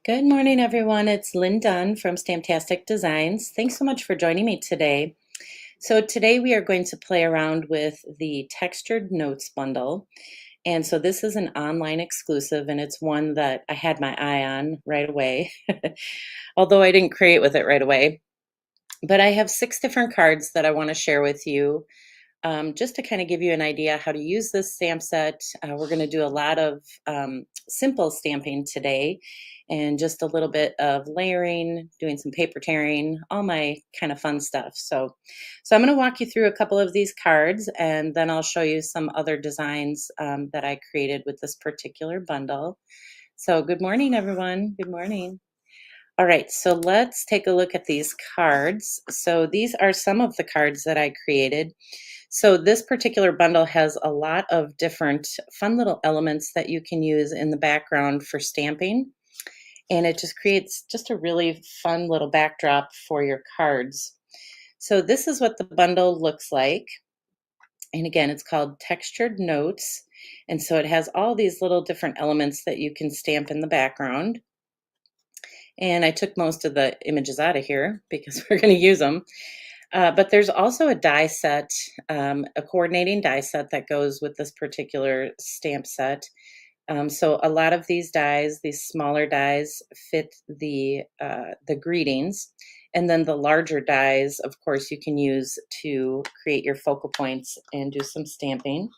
Good morning, everyone. It's Lynn Dunn from Stamptastic Designs. Thanks so much for joining me today. So today we are going to play around with the Textured Notes bundle. And so this is an online exclusive, and it's one that I had my eye on right away, although I didn't create with it right away. But I have 6 different cards that I want to share with you, just to kind of give you an idea how to use this stamp set. We're going to do a lot of simple stamping today and just a little bit of layering, doing some paper tearing, all my kind of fun stuff. So I'm going to walk you through a couple of these cards, and then I'll show you some other designs that I created with this particular bundle. So good morning, everyone. Good morning. All right, so let's take a look at these cards. So these are some of the cards that I created. So this particular bundle has a lot of different fun little elements that you can use in the background for stamping. And it just creates just a really fun little backdrop for your cards. So this is what the bundle looks like. And again, it's called Textured Notes. And so it has all these little different elements that you can stamp in the background. And I took most of the images out of here because we're going to use them. But there's also a die set, a coordinating die set that goes with this particular stamp set. So a lot of these dies, these smaller dies, fit the greetings, and then the larger dies, of course, you can use to create your focal points and do some stamping.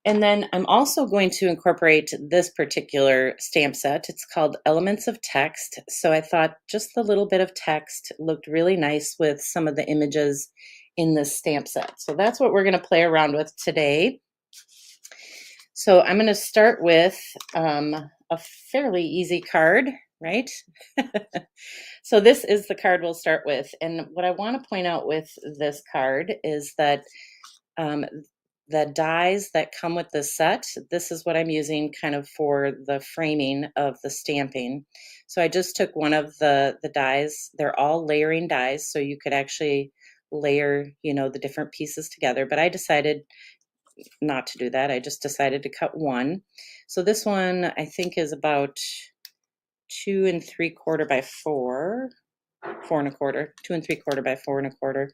And then I'm also going to incorporate this particular stamp set. It's called Elements of Text. So I thought just the little bit of text looked really nice with some of the images in this stamp set. So that's what we're going to play around with today. So I'm going to start with a fairly easy card, right? So this is the card we'll start with. And what I want to point out with this card is that the dies that come with the set, this is what I'm using kind of for the framing of the stamping. So I just took one of the dies. They're all layering dies, so you could actually layer, the different pieces together. But I decided not to do that. I just decided to cut one. So this one I think is about 2 3/4 by 4, 4 1/4, 2 3/4 by 4 1/4.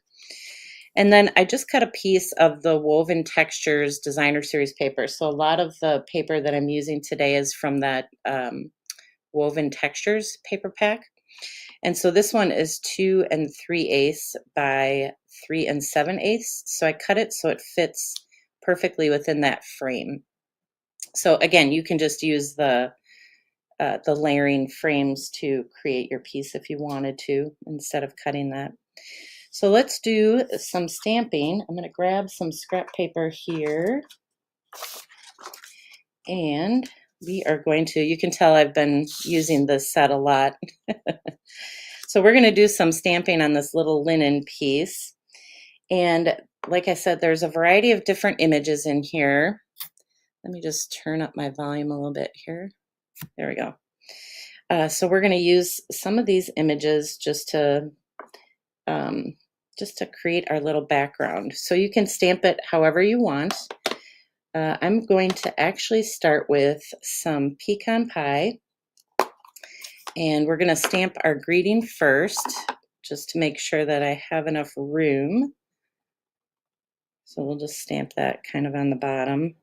And then I just cut a piece of the Woven Textures Designer Series paper. So a lot of the paper that I'm using today is from that Woven Textures paper pack. And so this one is 2 3/8 by 3 7/8. So I cut it so it fits perfectly within that frame. So again, you can just use the layering frames to create your piece if you wanted to, instead of cutting that. So let's do some stamping. I'm going to grab some scrap paper here, and we are going to, you can tell I've been using this set a lot. So we're going to do some stamping on this little linen piece. And like I said, there's a variety of different images in here. Let me just turn up my volume a little bit here. There we go. So we're going to use some of these images just to create our little background. So you can stamp it however you want. I'm going to actually start with some pecan pie, and we're going to stamp our greeting first, just to make sure that I have enough room. So we'll just stamp that kind of on the bottom.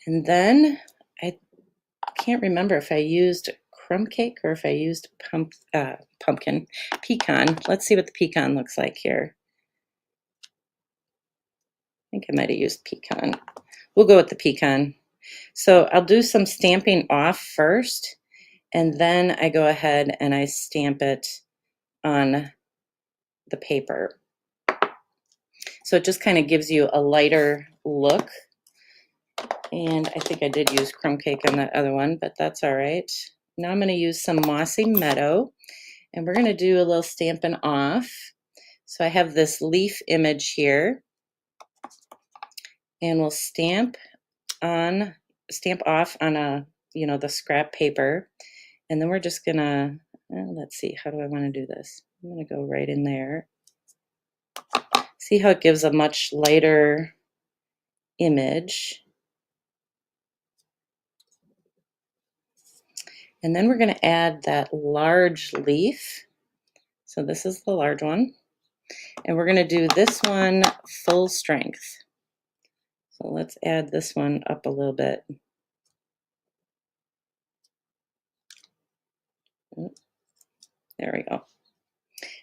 And then I can't remember if I used crumb cake or if I used pecan. Let's see what the pecan looks like here. I think I might have used pecan. We'll go with the pecan. So I'll do some stamping off first, and then I go ahead and I stamp it on the paper. So it just kind of gives you a lighter look. And I think I did use crumb cake on that other one, but that's all right. Now I'm going to use some Mossy Meadow, and we're going to do a little stamping off. So I have this leaf image here, and we'll stamp off on the scrap paper. And then we're just gonna, let's see, how do I want to do this? I'm gonna go right in there. See how it gives a much lighter image. And then we're going to add that large leaf. So this is the large one. And we're going to do this one full strength. So let's add this one up a little bit. There we go.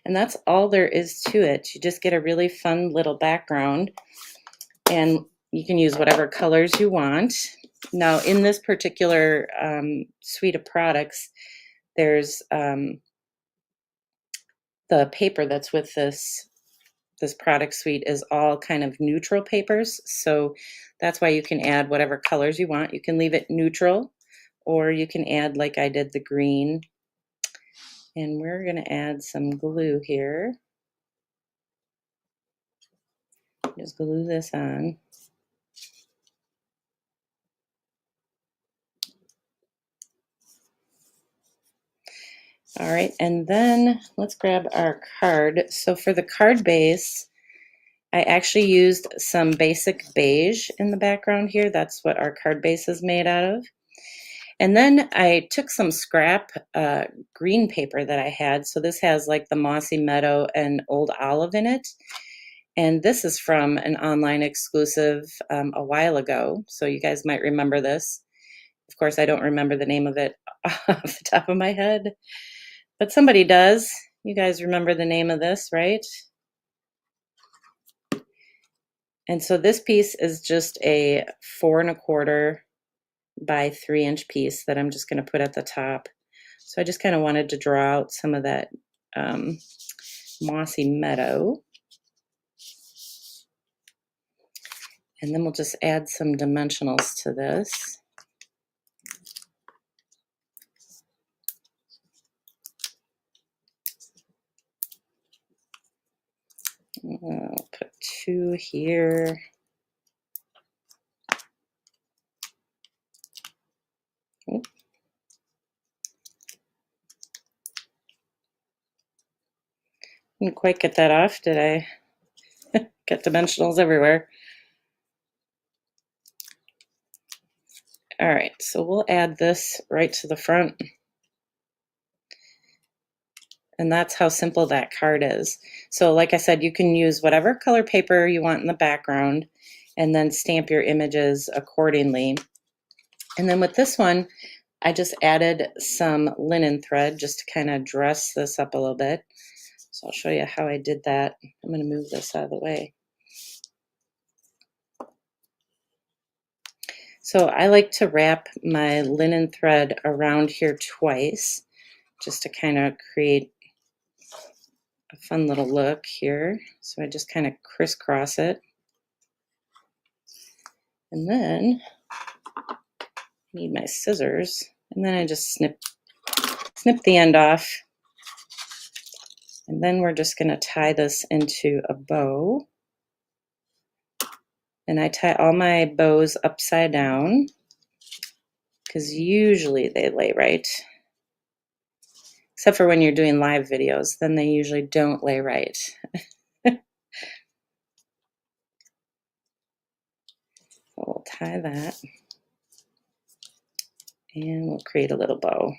And that's all there is to it. You just get a really fun little background, and you can use whatever colors you want. Now, in this particular suite of products, there's the paper that's with this product suite is all kind of neutral papers. So that's why you can add whatever colors you want. You can leave it neutral, or you can add, like I did, the green. And we're going to add some glue here. Just glue this on. All right, and then let's grab our card. So for the card base, I actually used some basic beige in the background here. That's what our card base is made out of. And then I took some scrap green paper that I had. So this has like the mossy meadow and old olive in it. And this is from an online exclusive a while ago. So you guys might remember this. Of course, I don't remember the name of it off the top of my head, but somebody does. You guys remember the name of this, right? And so this piece is just a 4 1/4 by 3-inch piece that I'm just going to put at the top. So I just kind of wanted to draw out some of that mossy meadow. And then we'll just add some dimensionals to this. I'll put 2 here. Oop. Didn't quite get that off, did I? Got dimensionals everywhere. All right, so we'll add this right to the front. And that's how simple that card is. So like I said, you can use whatever color paper you want in the background and then stamp your images accordingly. And then with this one, I just added some linen thread just to kind of dress this up a little bit. So I'll show you how I did that. I'm going to move this out of the way. So I like to wrap my linen thread around here twice just to kind of create a fun little look here. So I just kind of crisscross it. And then I need my scissors. And then I just snip the end off. And then we're just going to tie this into a bow. And I tie all my bows upside down because usually they lay right. Except for when you're doing live videos, then they usually don't lay right. So we'll tie that and we'll create a little bow.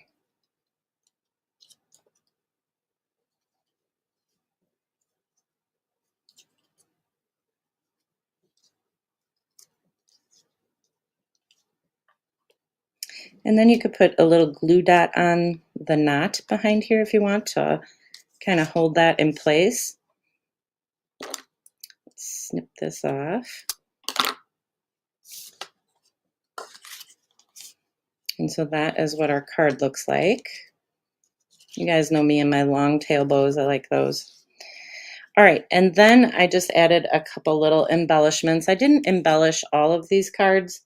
And then you could put a little glue dot on the knot behind here if you want to kind of hold that in place. Let's snip this off. And so that is what our card looks like. You guys know me and my long tail bows. I like those. All right, and then I just added a couple little embellishments. I didn't embellish all of these cards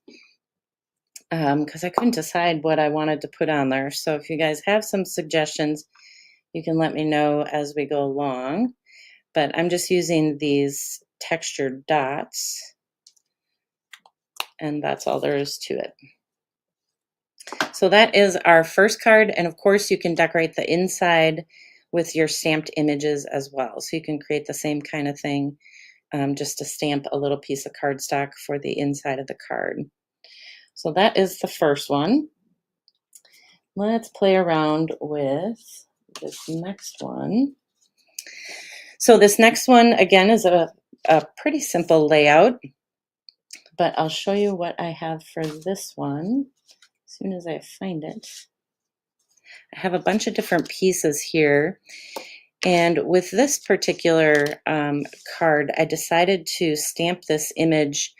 because I couldn't decide what I wanted to put on there. So if you guys have some suggestions, you can let me know as we go along. But I'm just using these textured dots, and that's all there is to it. So that is our first card, and of course you can decorate the inside with your stamped images as well. So you can create the same kind of thing, just to stamp a little piece of cardstock for the inside of the card. So that is the first one. let's play around with this next one. So this next one, again, is a pretty simple layout, but I'll show you what I have for this one as soon as I find it. I have a bunch of different pieces here. And with this particular card, I decided to stamp this image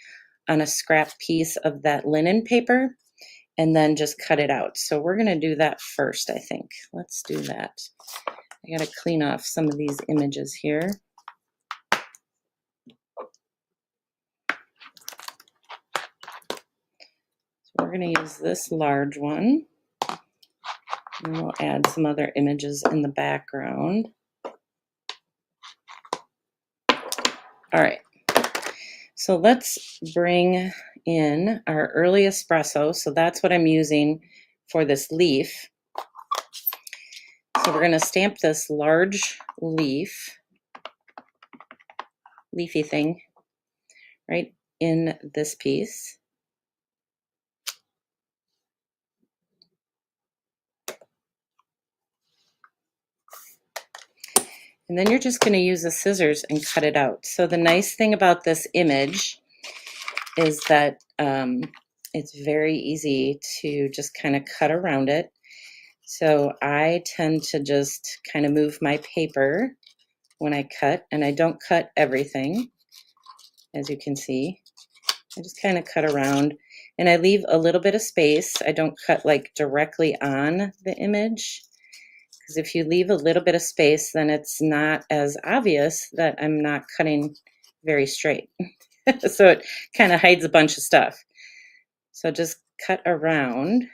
on a scrap piece of that linen paper and then just cut it out. So we're going to do that first, I think. Let's do that. I got to clean off some of these images here. So we're going to use this large one. And we'll add some other images in the background. All right. So let's bring in our early espresso. So that's what I'm using for this leaf. So we're going to stamp this large leafy thing right in this piece. And then you're just going to use the scissors and cut it out. So the nice thing about this image is that it's very easy to just kind of cut around it. So I tend to just kind of move my paper when I cut, and I don't cut everything, as you can see. I just kind of cut around, and I leave a little bit of space. I don't cut like directly on the image, because if you leave a little bit of space, then it's not as obvious that I'm not cutting very straight. So it kind of hides a bunch of stuff. So just cut around.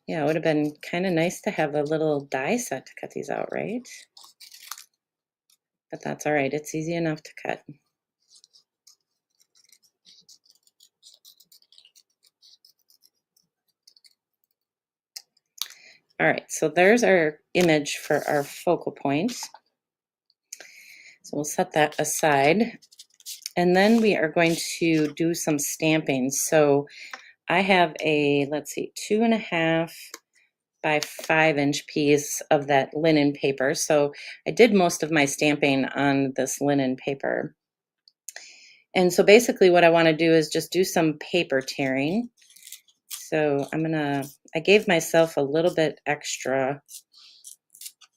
Yeah, it would have been kind of nice to have a little die set to cut these out, right? But that's all right. It's easy enough to cut. All right, so there's our image for our focal point. So we'll set that aside. And then we are going to do some stamping. So I have a, let's see, 2.5 by 5-inch piece of that linen paper. So I did most of my stamping on this linen paper. And so basically what I want to do is just do some paper tearing. So I gave myself a little bit extra,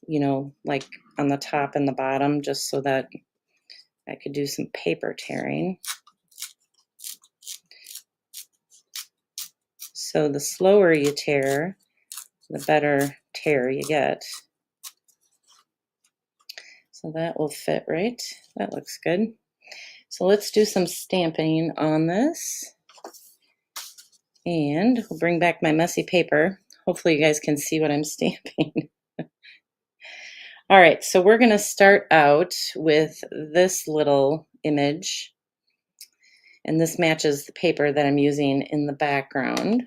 you know, like on the top and the bottom, just so that I could do some paper tearing. So the slower you tear, the better tear you get. So that will fit right. That looks good. So let's do some stamping on this. And we'll bring back my messy paper. Hopefully you guys can see what I'm stamping. All right, so we're going to start out with this little image. And this matches the paper that I'm using in the background.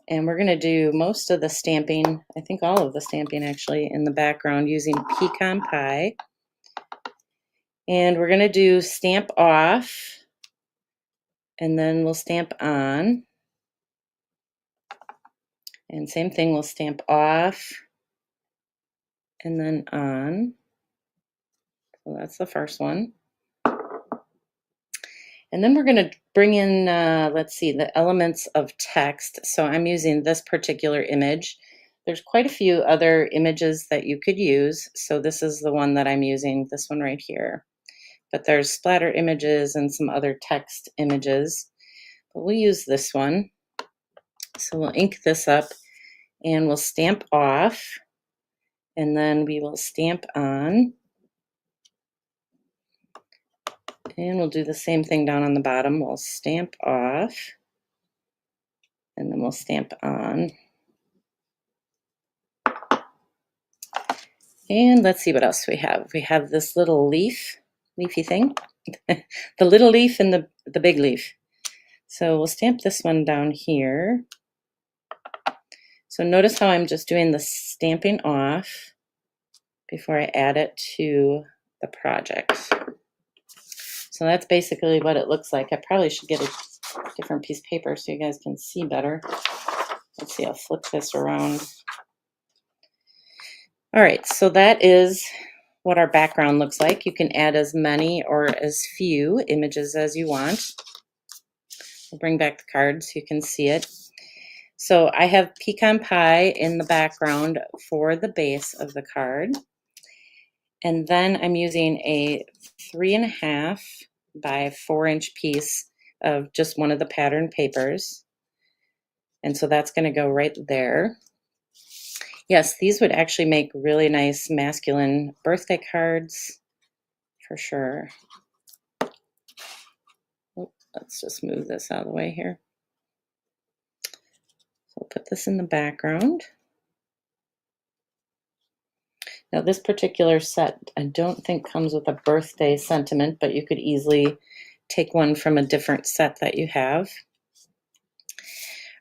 And we're going to do most of the stamping, I think all of the stamping actually, in the background using pecan pie. And we're going to do stamp off, and then we'll stamp on. And same thing, we'll stamp off and then on. So that's the first one. And then we're going to bring in, let's see, the elements of text. So I'm using this particular image. There's quite a few other images that you could use. So this is the one that I'm using, this one right here. But there's splatter images and some other text images. But we'll use this one. So we'll ink this up and we'll stamp off. And then we will stamp on. And we'll do the same thing down on the bottom. We'll stamp off. And then we'll stamp on. And let's see what else we have. We have this little leafy thing. The little leaf and the big leaf. So we'll stamp this one down here. So notice how I'm just doing the stamping off before I add it to the project. So that's basically what it looks like. I probably should get a different piece of paper so you guys can see better. Let's see, I'll flip this around. All right, so that is what our background looks like. You can add as many or as few images as you want. I'll bring back the card so you can see it. So I have pecan pie in the background for the base of the card. And then I'm using a 3.5 by 4-inch piece of just one of the pattern papers. And so that's going to go right there. Yes, these would actually make really nice masculine birthday cards for sure. Oh, let's just move this out of the way here. So we'll put this in the background. Now this particular set I don't think comes with a birthday sentiment, but you could easily take one from a different set that you have.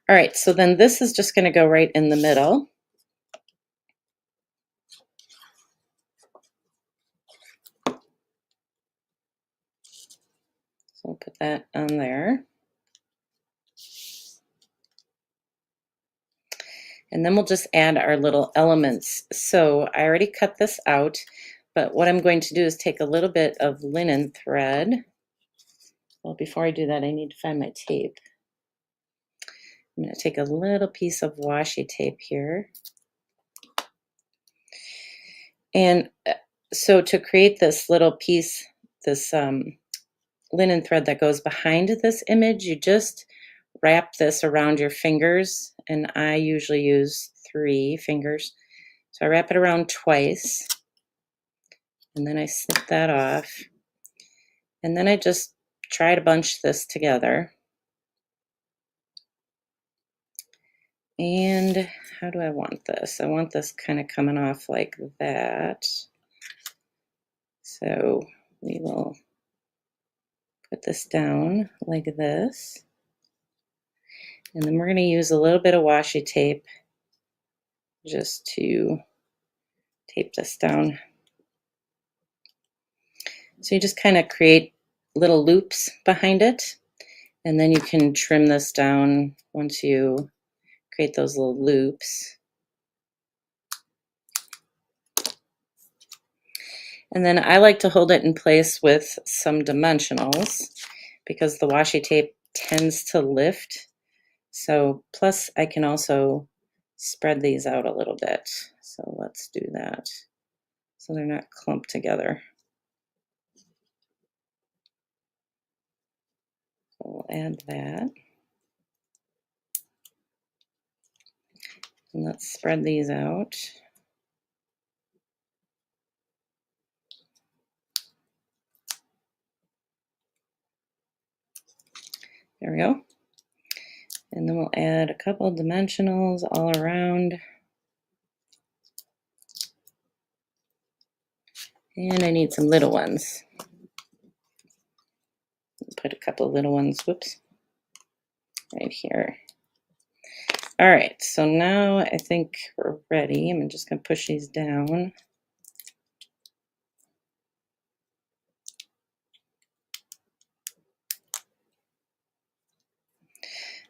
All right, so then this is just going to go right in the middle. So we'll put that on there. And then we'll just add our little elements. So I already cut this out, but what I'm going to do is take a little bit of linen thread. Well, before I do that, I need to find my tape. I'm going to take a little piece of washi tape here. And so to create this little piece, this linen thread that goes behind this image, you just wrap this around your fingers, and I usually use 3 fingers. So I wrap it around twice, and then I snip that off, and then I just try to bunch this together. And how do I want this? I want this kind of coming off like that. So we will put this down like this. And then we're going to use a little bit of washi tape just to tape this down. So you just kind of create little loops behind it, and then you can trim this down once you create those little loops. And then I like to hold it in place with some dimensionals because the washi tape tends to lift. So plus I can also spread these out a little bit. So let's do that so they're not clumped together. We'll add that. And let's spread these out. There we go. And then we'll add a couple of dimensionals all around. And I need some little ones. Put a couple of little ones, whoops, right here. All right, so now I think we're ready. I'm just going to push these down.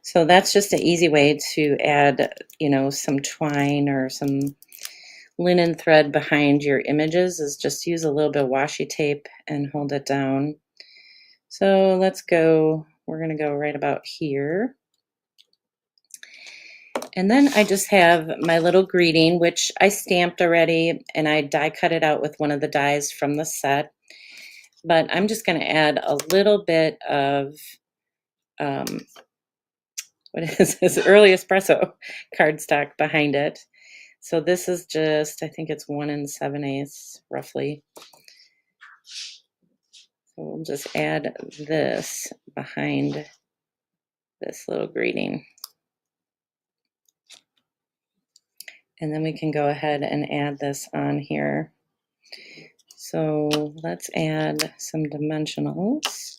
So that's just an easy way to add, some twine or some linen thread behind your images, is just use a little bit of washi tape and hold it down. So let's go, we're going to go right about here. And then I just have my little greeting, which I stamped already, and I die cut it out with one of the dies from the set. But I'm just going to add a little bit of, what is this, early espresso cardstock behind it. So this is just, I think it's 1 7/8 roughly. So we'll just add this behind this little greeting. And then we can go ahead and add this on here. So let's add some dimensionals.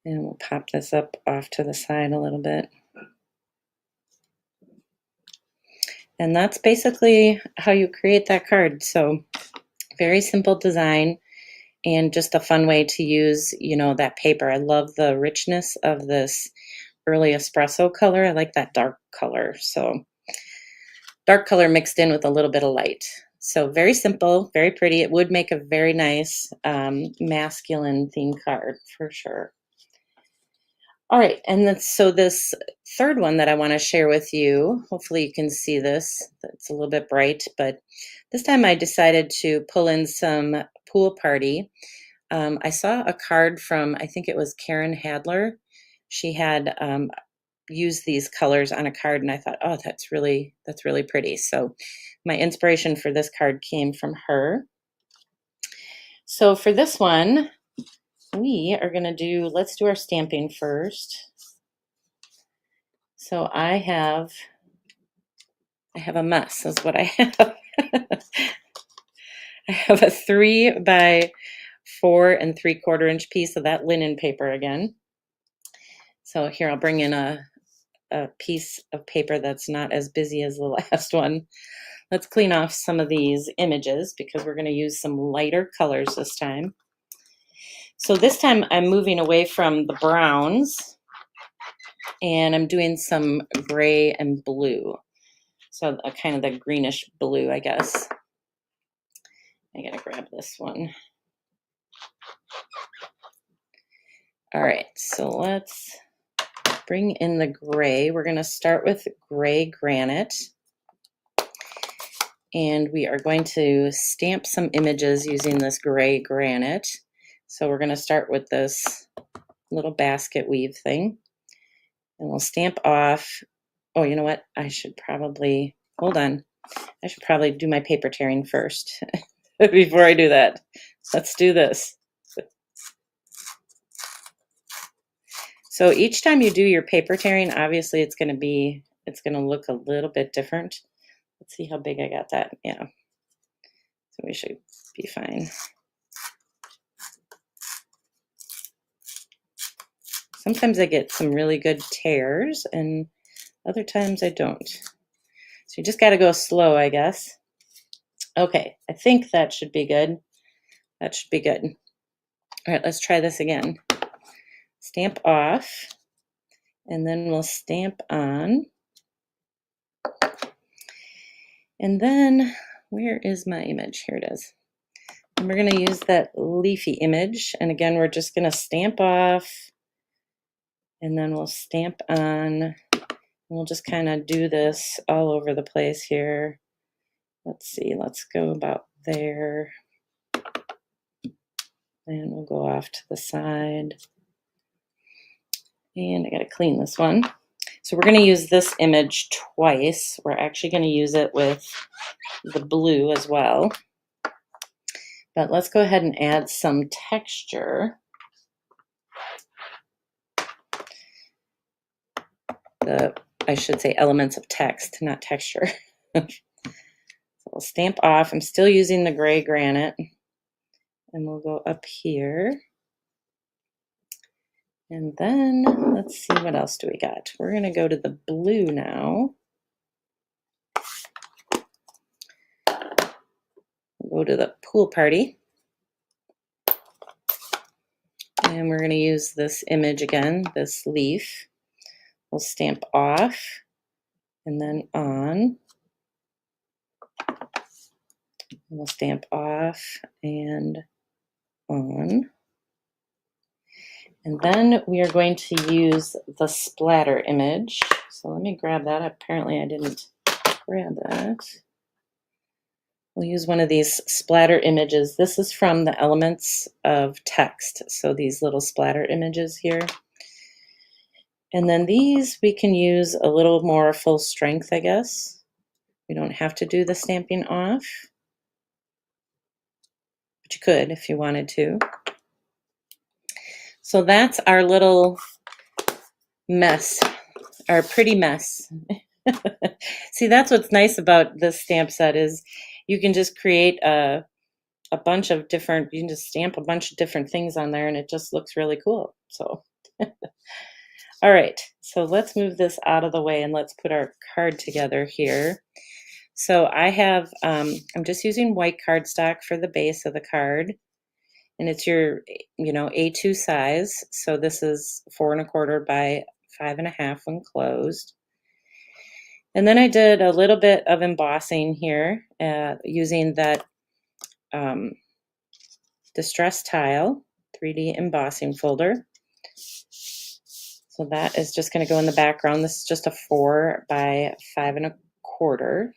And we'll pop this up off to the side a little bit. And that's basically how you create that card. So very simple design and just a fun way to use, that paper. I love the richness of this early espresso color. I like that dark color. So dark color mixed in with a little bit of light. So very simple, very pretty. It would make a very nice masculine themed card for sure. All right, and so this third one that I want to share with you, hopefully you can see this. It's a little bit bright, but this time I decided to pull in some pool party. I saw a card from, I think it was Karen Hadler. She had used these colors on a card, and I thought, oh, that's really pretty. So my inspiration for this card came from her. So for this one, we are going to let's do our stamping first. So I have a mess is what I have. I have a 3 by 4 3/4 inch piece of that linen paper again. So here I'll bring in a piece of paper that's not as busy as the last one. Let's clean off some of these images because we're going to use some lighter colors this time. So this time I'm moving away from the browns and I'm doing some gray and blue. So kind of the greenish blue, I guess. I gotta grab this one. All right, so let's bring in the gray. We're gonna start with gray granite. And we are going to stamp some images using this gray granite. So we're gonna start with this little basket weave thing. And we'll stamp off. Oh, you know what? I should probably, hold on. I should probably do my paper tearing first before I do that. Let's do this. So each time you do your paper tearing, obviously it's going to look a little bit different. Let's see how big I got that. Yeah. So we should be fine. Sometimes I get some really good tears and other times I don't. So you just got to go slow, I guess. Okay, I think that should be good. That should be good. All right, let's try this again. Stamp off, and then we'll stamp on. And then, where is my image? Here it is. And we're going to use that leafy image. And again, we're just going to stamp off, and then we'll stamp on. We'll just kind of do this all over the place here. Let's see, let's go about there. And we'll go off to the side. And I got to clean this one. So we're going to use this image twice. We're actually going to use it with the blue as well. But let's go ahead and add some texture. I should say elements of text, not texture. So we'll stamp off. I'm still using the gray granite. And we'll go up here. And then let's see, what else do we got? We're going to go to the blue now. We'll go to the pool party. And we're going to use this image again, this leaf. We'll stamp off and then on. We'll stamp off and on. And then we are going to use the splatter image. So let me grab that. Apparently I didn't grab that. We'll use one of these splatter images. This is from the Elements of Text. So these little splatter images here. And then these we can use a little more full strength, I guess. We don't have to do the stamping off. But you could if you wanted to. So that's our little mess, our pretty mess. See, that's what's nice about this stamp set is you can just create a bunch of different, you can just stamp a bunch of different things on there and it just looks really cool. So, all right, so let's move this out of the way and let's put our card together here. So I have, I'm just using white cardstock for the base of the card, and it's your, A2 size. So this is 4¼ by 5½ when closed. And then I did a little bit of embossing here using that Distress Tile 3D embossing folder. So that is just going to go in the background. This is just a 4 by 5¼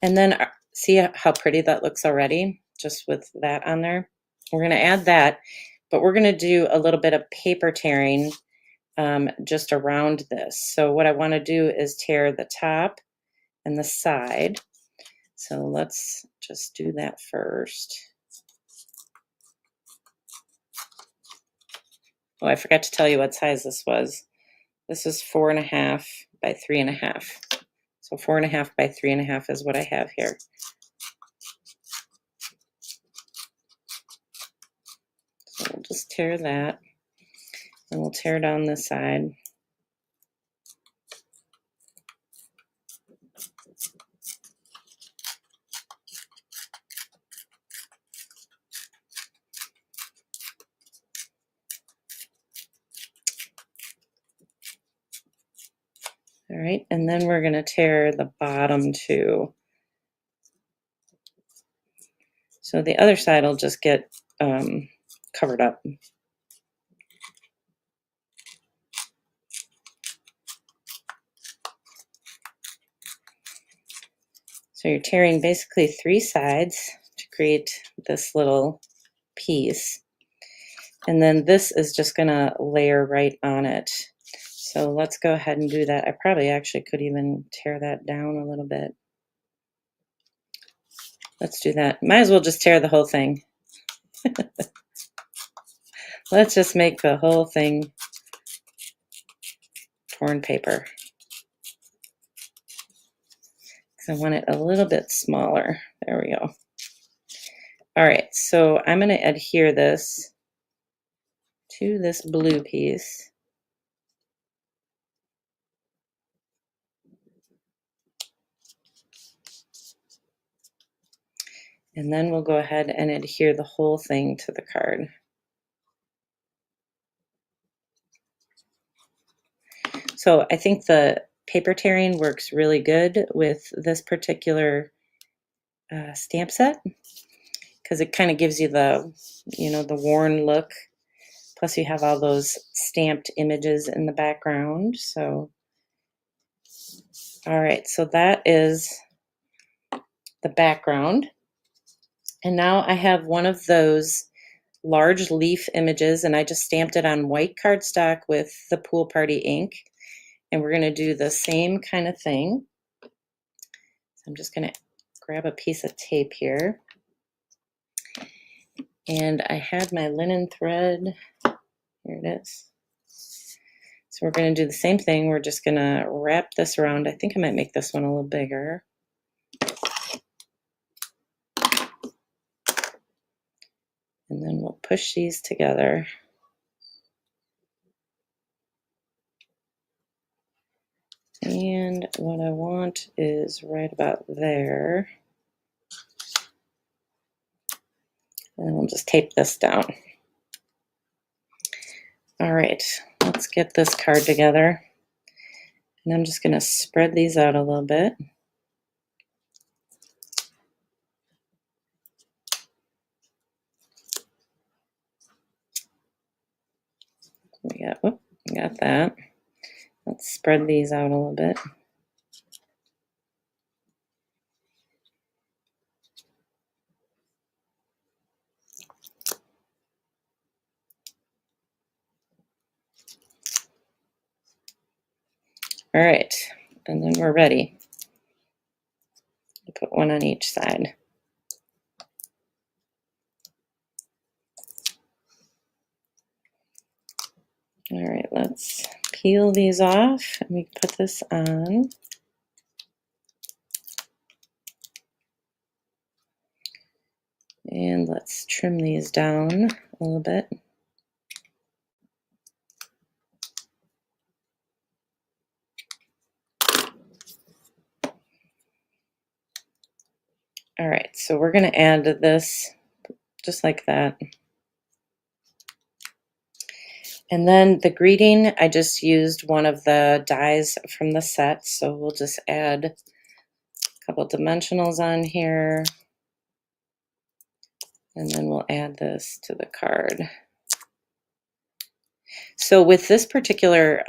And then see how pretty that looks already, just with that on there. We're going to add that, but we're going to do a little bit of paper tearing just around this. So what I want to do is tear the top and the side. So let's just do that first. Oh, I forgot to tell you what size this was. This is 4½ by 3½. So 4½ by 3½ is what I have here. So we'll just tear that, and we'll tear down this side. All right, and then we're going to tear the bottom too. So the other side will just get covered up. So you're tearing basically 3 sides to create this little piece. And then this is just going to layer right on it. So let's go ahead and do that. I probably actually could even tear that down a little bit. Let's do that. Might as well just tear the whole thing. Let's just make the whole thing torn paper. Because I want it a little bit smaller. There we go. All right, so I'm going to adhere this to this blue piece. And then we'll go ahead and adhere the whole thing to the card. So I think the paper tearing works really good with this particular stamp set, because it kind of gives you the, the worn look. Plus you have all those stamped images in the background. So, all right, so that is the background. And now I have one of those large leaf images, and I just stamped it on white cardstock with the Pool Party ink. And we're going to do the same kind of thing. So I'm just going to grab a piece of tape here. And I had my linen thread. Here it is. So we're going to do the same thing. We're just going to wrap this around. I think I might make this one a little bigger. And then we'll push these together. And what I want is right about there. And we'll just tape this down. All right, let's get this card together. And I'm just going to spread these out a little bit. We got that. Let's spread these out a little bit. All right, and then we're ready. Put one on each side. All right, let's peel these off and we put this on. And let's trim these down a little bit. All right, so we're going to add this just like that. And then the greeting, I just used one of the dies from the set, so we'll just add a couple dimensionals on here, and then we'll add this to the card. So with this particular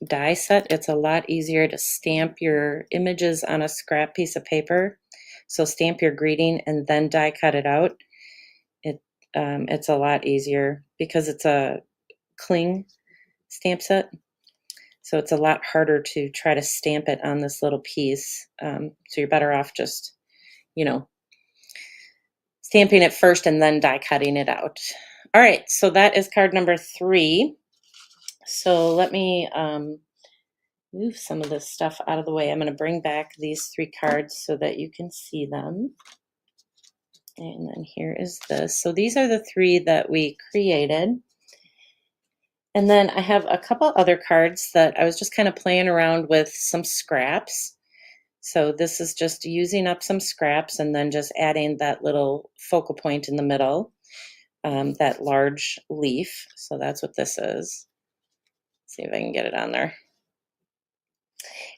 die set, it's a lot easier to stamp your images on a scrap piece of paper. So stamp your greeting and then die cut it out. It's a lot easier because it's a cling stamp set. So it's a lot harder to try to stamp it on this little piece. So you're better off just, you know, stamping it first and then die cutting it out. All right, so that is card number 3. So let me move some of this stuff out of the way. I'm going to bring back these 3 cards so that you can see them. And then here is this. So these are the 3 that we created. And then I have a couple other cards that I was just kind of playing around with some scraps. So this is just using up some scraps and then just adding that little focal point in the middle, that large leaf. So that's what this is. Let's see if I can get it on there.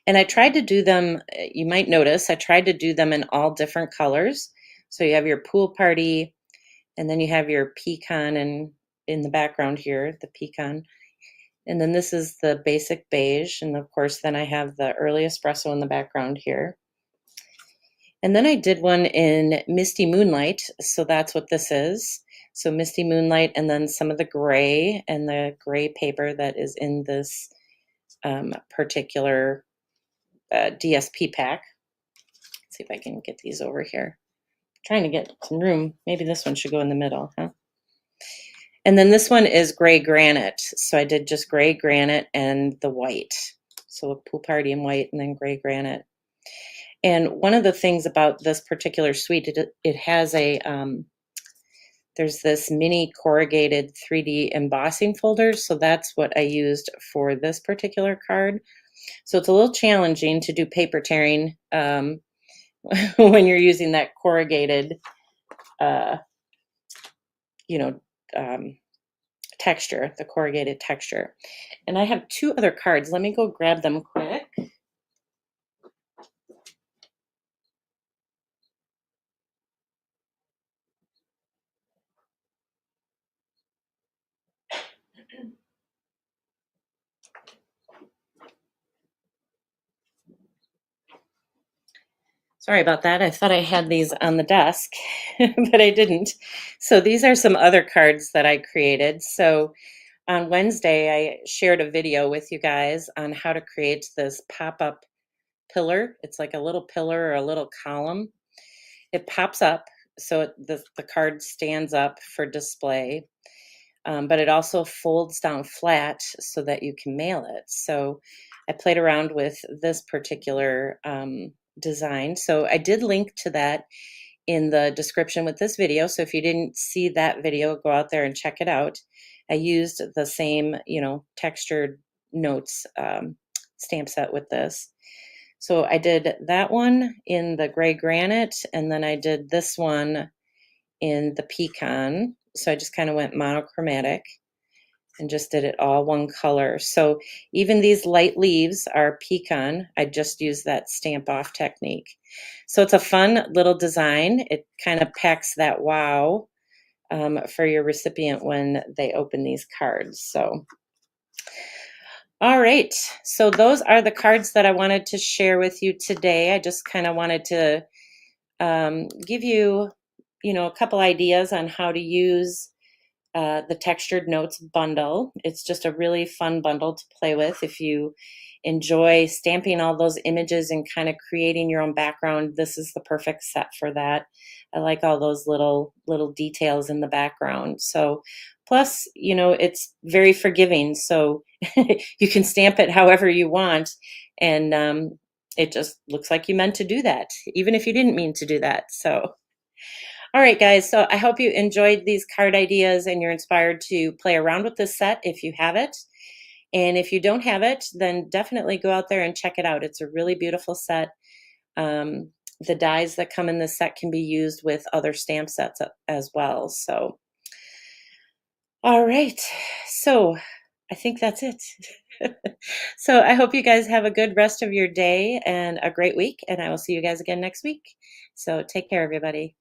And I tried to do them, you might notice, I tried to do them in all different colors. So you have your pool party, and then you have your pecan and in the background here, the pecan. And then this is the basic beige. And of course, then I have the early espresso in the background here. And then I did one in Misty Moonlight. So that's what this is. So Misty Moonlight, and then some of the gray and the gray paper that is in this particular DSP pack. Let's see if I can get these over here. I'm trying to get some room. Maybe this one should go in the middle, huh? And then this one is gray granite. So I did just gray granite and the white. So a pool party in white and then gray granite. And one of the things about this particular suite, it has a, there's this mini corrugated 3D embossing folder. So that's what I used for this particular card. So it's a little challenging to do paper tearing when you're using that corrugated, texture, the corrugated texture. And I have 2 other cards. Let me go grab them quick. Sorry about that. I thought I had these on the desk, but I didn't. So these are some other cards that I created. So on Wednesday, I shared a video with you guys on how to create this pop-up pillar. It's like a little pillar or a little column. It pops up, so the card stands up for display, but it also folds down flat so that you can mail it. So I played around with this particular design. So I did link to that in the description with this video. So if you didn't see that video, go out there and check it out. I used the same, textured notes stamp set with this. So I did that one in the gray granite, and then I did this one in the pecan. So I just kind of went monochromatic and just did it all one color. So even these light leaves are pecan. I just used that stamp off technique. So it's a fun little design. It kind of packs that wow for your recipient when they open these cards. So, all right. So those are the cards that I wanted to share with you today. I just kind of wanted to give you, a couple ideas on how to use the Textured Notes bundle. It's just a really fun bundle to play with. If you enjoy stamping all those images and kind of creating your own background, this is the perfect set for that. I like all those little details in the background. So plus, it's very forgiving. So you can stamp it however you want. And it just looks like you meant to do that, even if you didn't mean to do that. So all right, guys, so I hope you enjoyed these card ideas and you're inspired to play around with this set if you have it. And if you don't have it, then definitely go out there and check it out. It's a really beautiful set. the dies that come in this set can be used with other stamp sets as well. So, all right. So I think that's it. So I hope you guys have a good rest of your day and a great week, and I will see you guys again next week. So take care, everybody.